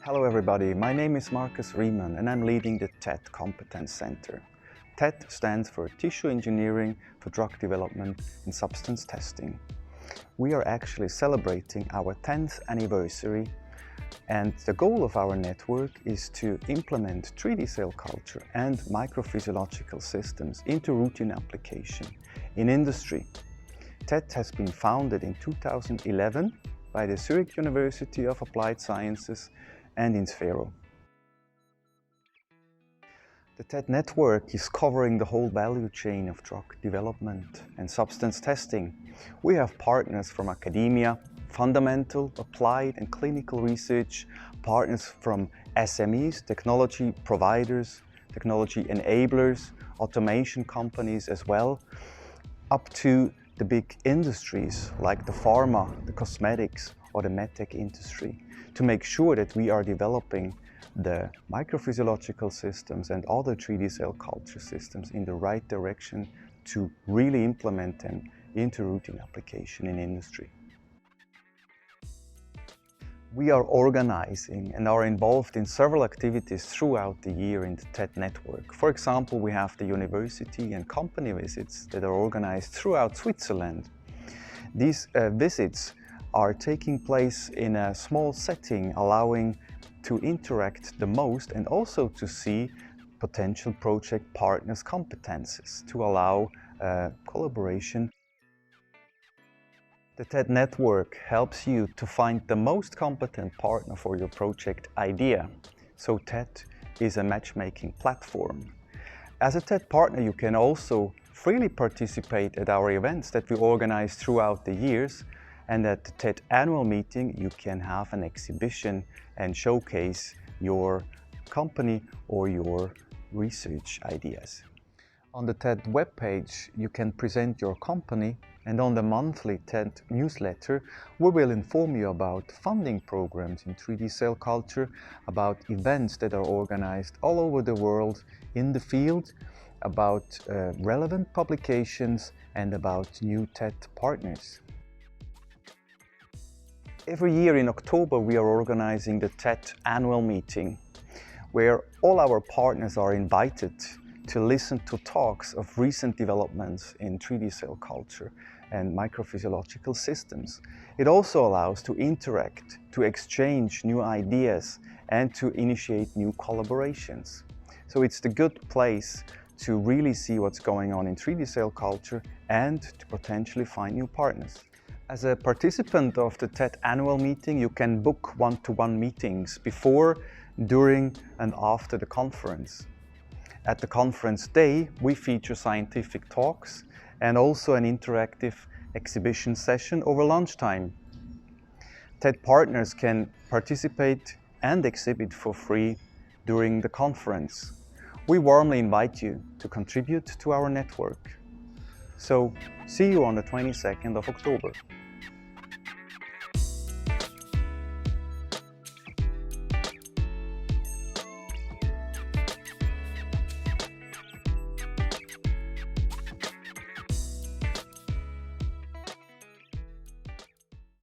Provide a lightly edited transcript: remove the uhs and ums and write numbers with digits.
Hello everybody, my name is Marcus Riemann and I'm leading the TEDD Competence Center. TEDD stands for Tissue Engineering for Drug Development and Substance Testing. We are actually celebrating our 10th anniversary, and the goal of our network is to implement 3D cell culture and microphysiological systems into routine application in industry. TEDD has been founded in 2011 by the Zurich University of Applied Sciences and in Sphero. The TEDD network is covering the whole value chain of drug development and substance testing. We have partners from academia, fundamental, applied and clinical research, partners from SMEs, technology providers, technology enablers, automation companies as well, up to the big industries like the pharma, the cosmetics or the medtech industry, to make sure that we are developing the microphysiological systems and other 3D cell culture systems in the right direction to really implement them into routine application in industry. We are organizing and are involved in several activities throughout the year in the TEDD network. For example, we have the university and company visits that are organized throughout Switzerland. These visits are taking place in a small setting, allowing to interact the most and also to see potential project partners' competences to allow collaboration. The TEDD network helps you to find the most competent partner for your project idea. So TEDD is a matchmaking platform. As a TEDD partner, you can also freely participate at our events that we organize throughout the years. And at the TEDD annual meeting, you can have an exhibition and showcase your company or your research ideas. On the TEDD webpage, you can present your company, and on the monthly TEDD newsletter, we will inform you about funding programs in 3D cell culture, about events that are organized all over the world in the field, about relevant publications, and about new TEDD partners. Every year in October we are organizing the TEDD annual meeting, where all our partners are invited to listen to talks of recent developments in 3D cell culture and microphysiological systems. It also allows to interact, to exchange new ideas and to initiate new collaborations. So it's the good place to really see what's going on in 3D cell culture and to potentially find new partners. As a participant of the TEDD annual meeting, you can book one-to-one meetings before, during and after the conference. At the conference day, we feature scientific talks and also an interactive exhibition session over lunchtime. TEDD partners can participate and exhibit for free during the conference. We warmly invite you to contribute to our network. So, see you on the 22nd of October.